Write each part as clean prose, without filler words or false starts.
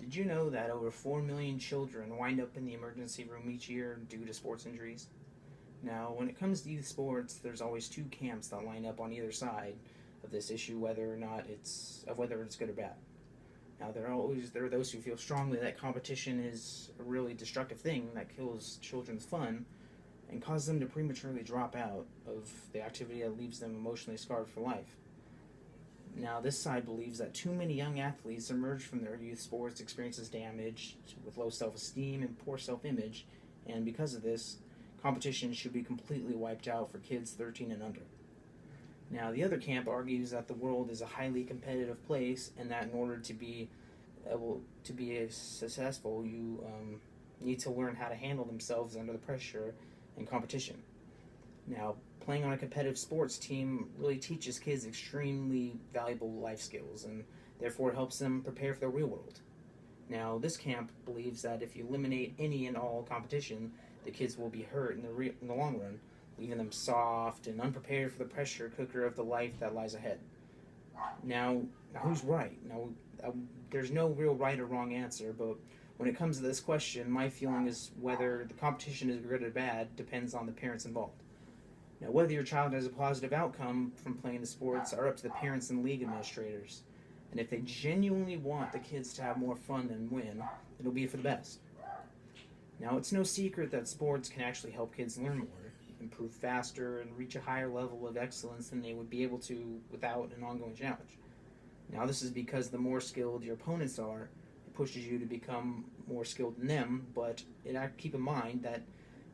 Did you know that over 4 million children wind up in the emergency room each year due to sports injuries? Now, when it comes to youth sports, there's always two camps that line up on either side of this issue, whether it's good or bad. Now, there are those who feel strongly that competition is a really destructive thing that kills children's fun and causes them to prematurely drop out of the activity that leaves them emotionally scarred for life. Now, this side believes that too many young athletes emerge from their youth sports experiences damage with low self esteem and poor self image, and because of this, competition should be completely wiped out for kids 13 and under. Now, the other camp argues that the world is a highly competitive place, and that in order to be able to be successful, you need to learn how to handle themselves under the pressure and competition. Now, playing on a competitive sports team really teaches kids extremely valuable life skills and therefore helps them prepare for the real world. Now, this camp believes that if you eliminate any and all competition, the kids will be hurt in the long run, leaving them soft and unprepared for the pressure cooker of the life that lies ahead. Now, who's right? There's no real right or wrong answer, but when it comes to this question, my feeling is whether the competition is good or bad depends on the parents involved. Now, whether your child has a positive outcome from playing the sports are up to the parents and league administrators. And if they genuinely want the kids to have more fun and win, it'll be for the best. Now, it's no secret that sports can actually help kids learn more, improve faster, and reach a higher level of excellence than they would be able to without an ongoing challenge. Now, this is because the more skilled your opponents are, it pushes you to become more skilled than them, but keep in mind that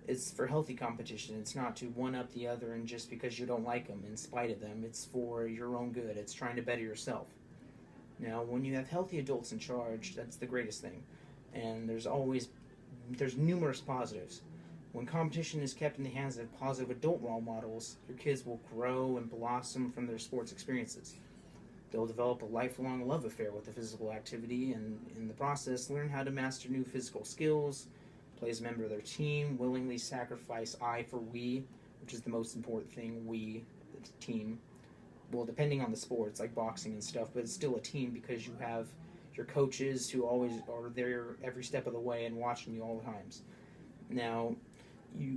it's for healthy competition. It's not to one up the other and just because you don't like them in spite of them. It's for your own good. It's trying to better yourself. Now, when you have healthy adults in charge, that's the greatest thing. And there's numerous positives. When competition is kept in the hands of positive adult role models, your kids will grow and blossom from their sports experiences. They'll develop a lifelong love affair with the physical activity and, in the process, learn how to master new physical skills, play as a member of their team, willingly sacrifice I for we, which is the most important thing, we, the team. Well, depending on the sports, like boxing and stuff, but it's still a team because you have your coaches who always are there every step of the way and watching you all the times. Now,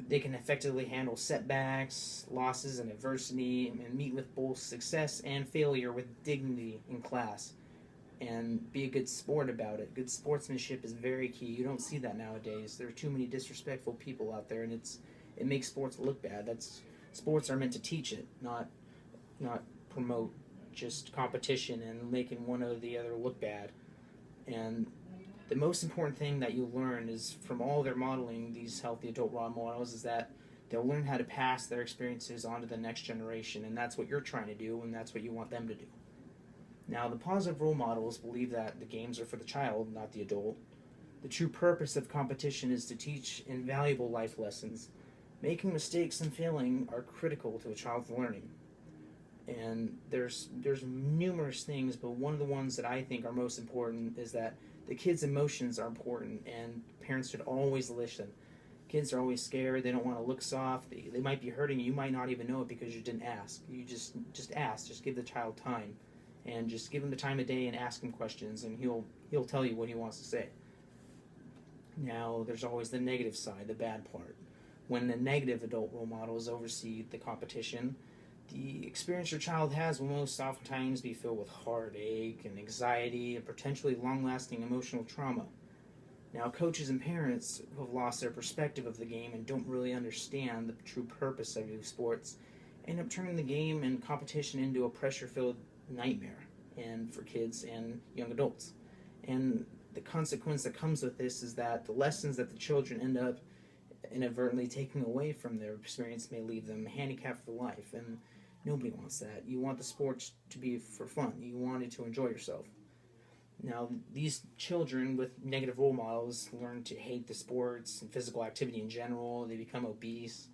they can effectively handle setbacks, losses, and adversity, and meet with both success and failure with dignity in class, and be a good sport about it. Good sportsmanship is very key. You don't see that nowadays. There are too many disrespectful people out there, and it makes sports look bad. Sports are meant to teach it, not promote just competition and making one or the other look bad. And the most important thing that you learn is from all their modeling, these healthy adult role models, is that they'll learn how to pass their experiences on to the next generation, and that's what you're trying to do, and that's what you want them to do. Now, the positive role models believe that the games are for the child, not the adult. The true purpose of competition is to teach invaluable life lessons. Making mistakes and failing are critical to a child's learning. And there's numerous things, but one of the ones that I think are most important is that the kids' emotions are important, and parents should always listen. Kids are always scared. They don't want to look soft. They might be hurting you. You might not even know it because you didn't ask. You just ask. Just give the child time, and just give him the time of day and ask him questions, and he'll tell you what he wants to say. Now, there's always the negative side, the bad part. When the negative adult role models oversee the competition, the experience your child has will most oftentimes be filled with heartache and anxiety and potentially long-lasting emotional trauma. Now, coaches and parents who have lost their perspective of the game and don't really understand the true purpose of youth sports end up turning the game and competition into a pressure-filled nightmare and for kids and young adults. And the consequence that comes with this is that the lessons that the children end up inadvertently taking away from their experience may leave them handicapped for life, and nobody wants that. You want the sports to be for fun. You want it to enjoy yourself. Now, these children with negative role models learn to hate the sports and physical activity in general. They become obese.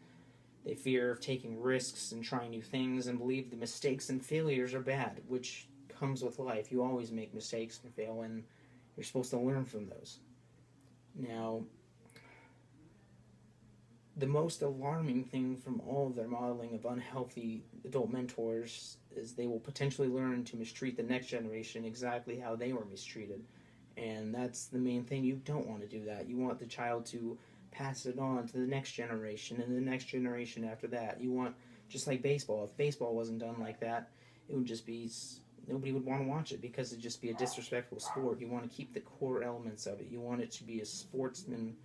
They fear of taking risks and trying new things and believe the mistakes and failures are bad, which comes with life. You always make mistakes and fail, and you're supposed to learn from those. Now, the most alarming thing from all of their modeling of unhealthy adult mentors is they will potentially learn to mistreat the next generation exactly how they were mistreated. And that's the main thing. You don't want to do that. You want the child to pass it on to the next generation and the next generation after that. You want, just like baseball, if baseball wasn't done like that, it would just be, nobody would want to watch it because it'd just be a disrespectful sport. You want to keep the core elements of it. You want it to be a sportsman.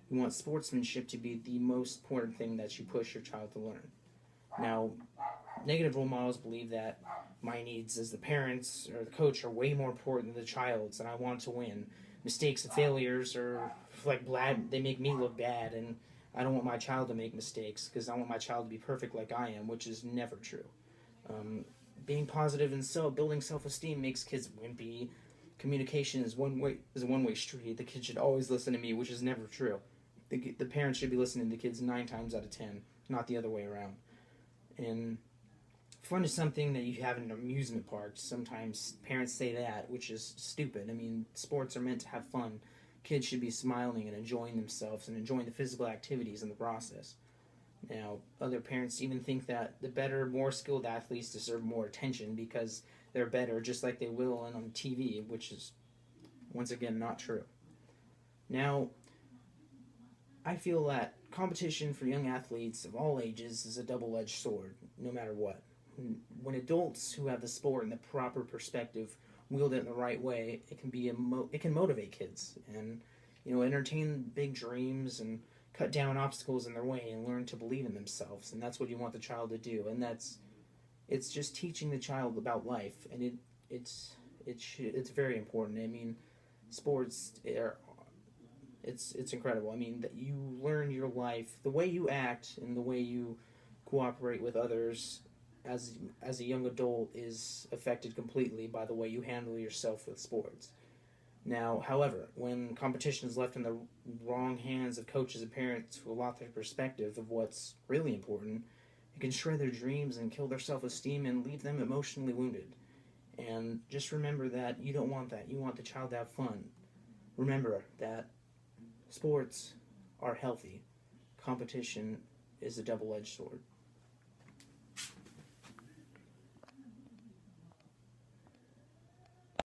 You want sportsmanship to be the most important thing that you push your child to learn. Now, negative role models believe that my needs as the parents or the coach are way more important than the child's, and I want to win. Mistakes and failures are like bad. They make me look bad, and I don't want my child to make mistakes because I want my child to be perfect like I am, which is never true. Um, Being positive and building self-esteem makes kids wimpy. Communication is a one-way street. The kid should always listen to me, which is never true. The parents should be listening to kids 9 times out of 10, not the other way around. And fun is something that you have in amusement parks. Sometimes parents say that, which is stupid. I mean, sports are meant to have fun. Kids should be smiling and enjoying themselves and enjoying the physical activities in the process. Now, other parents even think that the better, more skilled athletes deserve more attention because they're better, just like they will on TV, which is, once again, not true. Now, I feel that competition for young athletes of all ages is a double-edged sword, no matter what. When adults who have the sport in the proper perspective wield it in the right way, it can motivate kids and entertain big dreams and cut down obstacles in their way and learn to believe in themselves. And that's what you want the child to do. And it's just teaching the child about life, and it's very important. I mean, sports are it's incredible. I mean, that you learn your life, the way you act and the way you cooperate with others as a young adult is affected completely by the way you handle yourself with sports. Now, however, when competition is left in the wrong hands of coaches and parents who allot their perspective of what's really important, it can shred their dreams and kill their self-esteem and leave them emotionally wounded. And just remember that you don't want that. You want the child to have fun. Remember that sports are healthy. Competition is a double-edged sword.